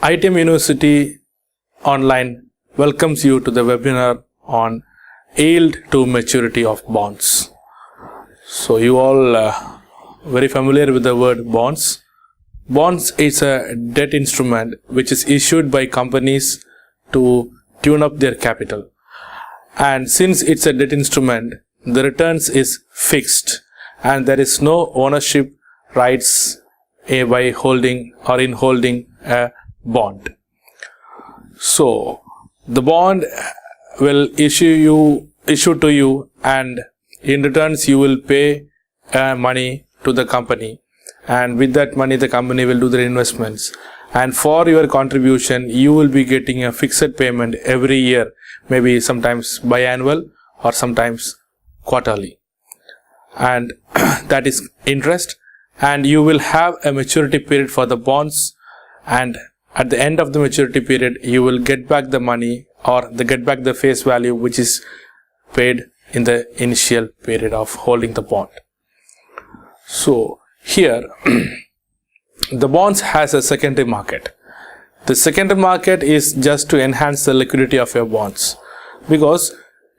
ITM University Online welcomes you to the webinar on Yield to Maturity of Bonds. So you all very familiar with the word bonds. Bonds is a debt instrument which is issued by companies to tune up their capital. And since it's a debt instrument, the returns is fixed and there is no ownership rights by holding or in holding a bond. So the bond will issue to you, and in returns you will pay money to the company, and with that money the company will do their investments, and for your contribution you will be getting a fixed payment every year, maybe sometimes biannual or sometimes quarterly, and that is interest. And you will have a maturity period for the bonds, and at the end of the maturity period you will get back the money or get back the face value which is paid in the initial period of holding the bond. So here the bonds has a secondary market. The secondary market is just to enhance the liquidity of your bonds, because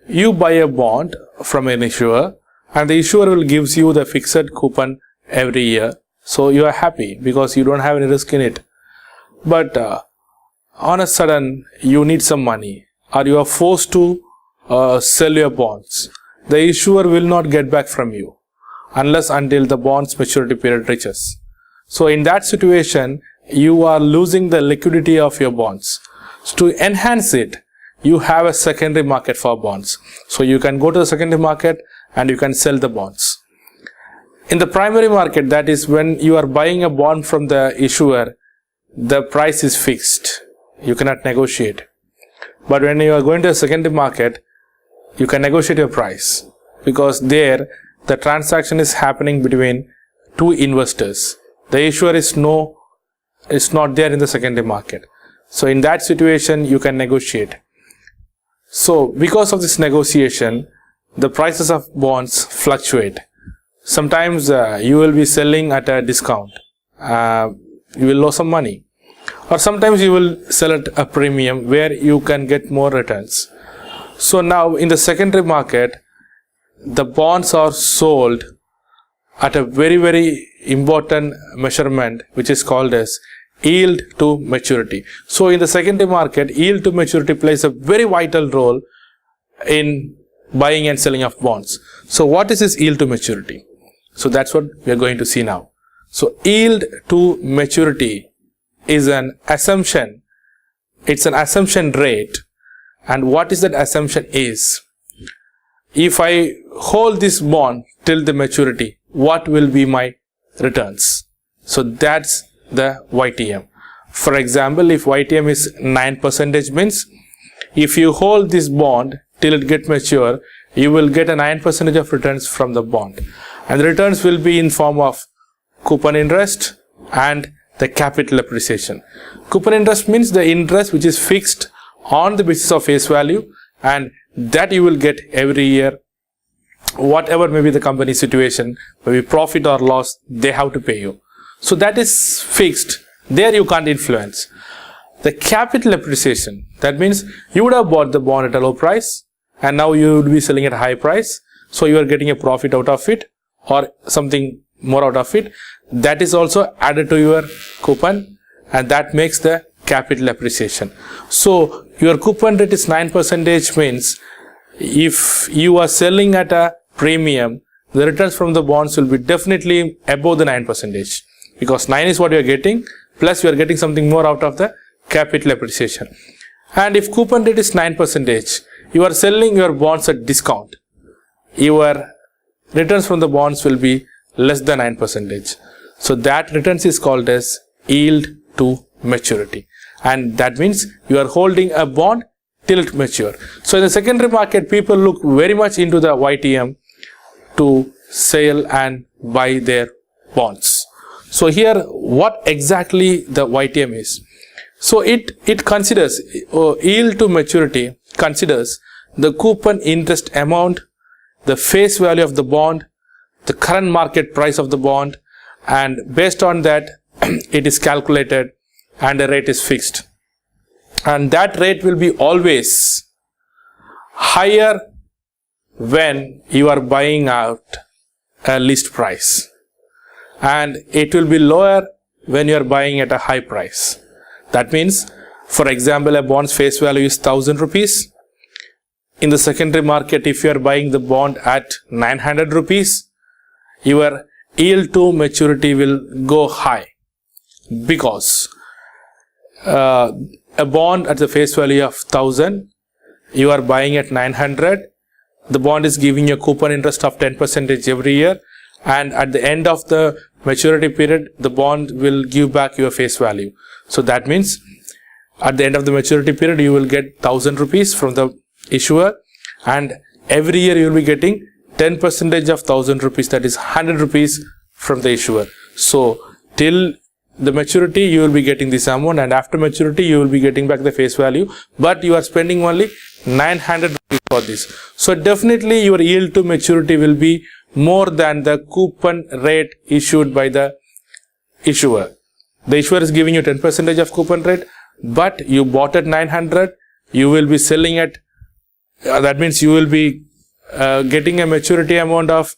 you buy a bond from an issuer and the issuer will gives you the fixed coupon every year, so you are happy because you don't have any risk in it. But on a sudden you need some money, or you are forced to sell your bonds. The issuer will not get back from you until the bond's maturity period reaches. So in that situation you are losing the liquidity of your bonds. So to enhance it, you have a secondary market for bonds. So you can go to the secondary market and you can sell the bonds. In the primary market, that is when you are buying a bond from the issuer, the price is fixed. You cannot negotiate. But when you are going to a secondary market, you can negotiate your price, because there the transaction is happening between two investors. The issuer is not there in the secondary market. So in that situation you can negotiate. So because of this negotiation, the prices of bonds fluctuate. Sometimes you will be selling at a discount. You will lose some money. Or sometimes you will sell at a premium where you can get more returns. So now in the secondary market, the bonds are sold at a very, very important measurement which is called as yield to maturity. So in the secondary market, yield to maturity plays a very vital role in buying and selling of bonds. So what is this yield to maturity? So that's what we are going to see now. So yield to maturity is an assumption. It's an assumption rate. And what is that assumption is? If I hold this bond till the maturity, what will be my returns? So that's the YTM. For example, if YTM is 9%, means if you hold this bond till it gets mature, you will get a 9% of returns from the bond. And the returns will be in form of coupon interest and the capital appreciation. Coupon interest means the interest which is fixed on the basis of face value, and that you will get every year, whatever may be the company situation, maybe profit or loss, they have to pay you. So that is fixed. There you can't influence. The capital appreciation, that means you would have bought the bond at a low price and now you would be selling at a high price. So you are getting a profit out of it or something more out of it. That is also added to your coupon, and that makes the capital appreciation. So your coupon rate is 9%, means if you are selling at a premium, the returns from the bonds will be definitely above the 9%, because 9 is what you are getting, plus you are getting something more out of the capital appreciation. And if coupon rate is 9%, you are selling your bonds at discount, your returns from the bonds will be less than 9%. So that returns is called as yield to maturity, and that means you are holding a bond till it mature. So in the secondary market, people look very much into the YTM to sell and buy their bonds. So here what exactly the YTM is? So it considers yield to maturity, considers the coupon interest amount, the face value of the bond, the current market price of the bond, and based on that it is calculated and the rate is fixed. And that rate will be always higher when you are buying out a list price, and it will be lower when you are buying at a high price. That means, for example, a bond's face value is 1000 rupees. In the secondary market, if you are buying the bond at 900 rupees, your yield to maturity will go high, because a bond at the face value of 1000, you are buying at 900. The bond is giving you a coupon interest of 10% every year, and at the end of the maturity period, the bond will give back your face value. So that means at the end of the maturity period, you will get 1000 rupees from the issuer, and every year you will be getting 10% of 1000 rupees, that is 100 rupees from the issuer. So till the maturity, you will be getting this amount, and after maturity, you will be getting back the face value, but you are spending only 900 rupees for this. So definitely your yield to maturity will be more than the coupon rate issued by the issuer. The issuer is giving you 10% of coupon rate, but you bought at 900, you will be selling at, that means you will be getting a maturity amount of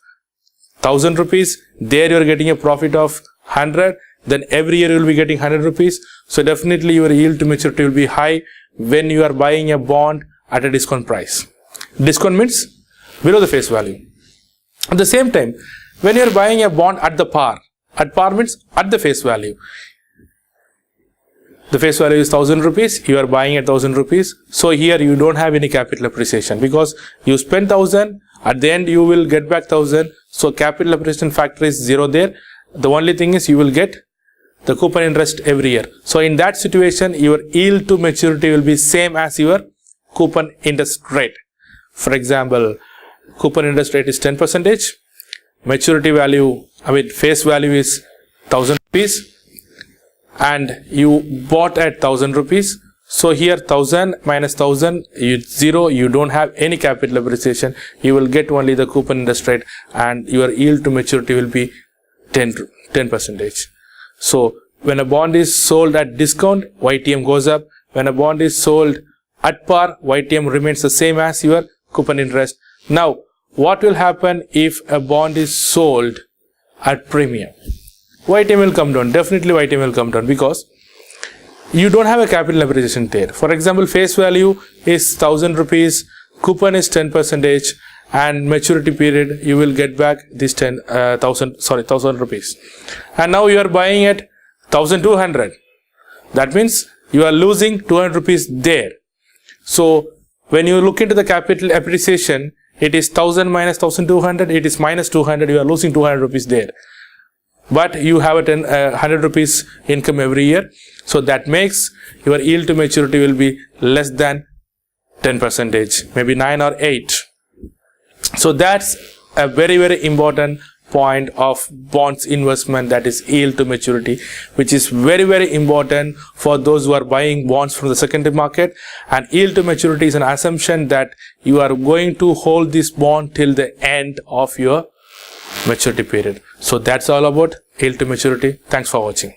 1000 rupees. There you are getting a profit of 100. Then every year you will be getting 100 rupees. So definitely your yield to maturity will be high when you are buying a bond at a discount price. Discount means below the face value. At the same time, when you are buying a bond at the par means at the face value. The face value is 1000 rupees, you are buying at 1000 rupees. So here you don't have any capital appreciation, because you spend 1000, at the end you will get back 1000. So capital appreciation factor is 0 there. The only thing is you will get the coupon interest every year. So in that situation, your yield to maturity will be same as your coupon interest rate. For example, coupon interest rate is 10%, maturity value, face value is 1000 rupees, and you bought at 1000 rupees. So here 1000 minus 1000 is 0, you don't have any capital appreciation, you will get only the coupon interest rate, and your yield to maturity will be 10%. So when a bond is sold at discount, YTM goes up. When a bond is sold at par, YTM remains the same as your coupon interest. Now, what will happen if a bond is sold at premium? YTM will come down. Definitely YTM will come down, because you don't have a capital appreciation there. For example, face value is 1000 rupees, coupon is 10%, and maturity period you will get back this 1000 rupees. And now you are buying at 1200. That means you are losing 200 rupees there. So when you look into the capital appreciation, it is 1000 minus 1200, it is minus 200, you are losing 200 rupees there. But you have a 100 rupees income every year. So that makes your yield to maturity will be less than 10%, maybe 9 or 8. So that's a very, very important point of bonds investment, that is yield to maturity, which is very, very important for those who are buying bonds from the secondary market. And yield to maturity is an assumption that you are going to hold this bond till the end of your maturity period. So that's all about yield to maturity. Thanks for watching.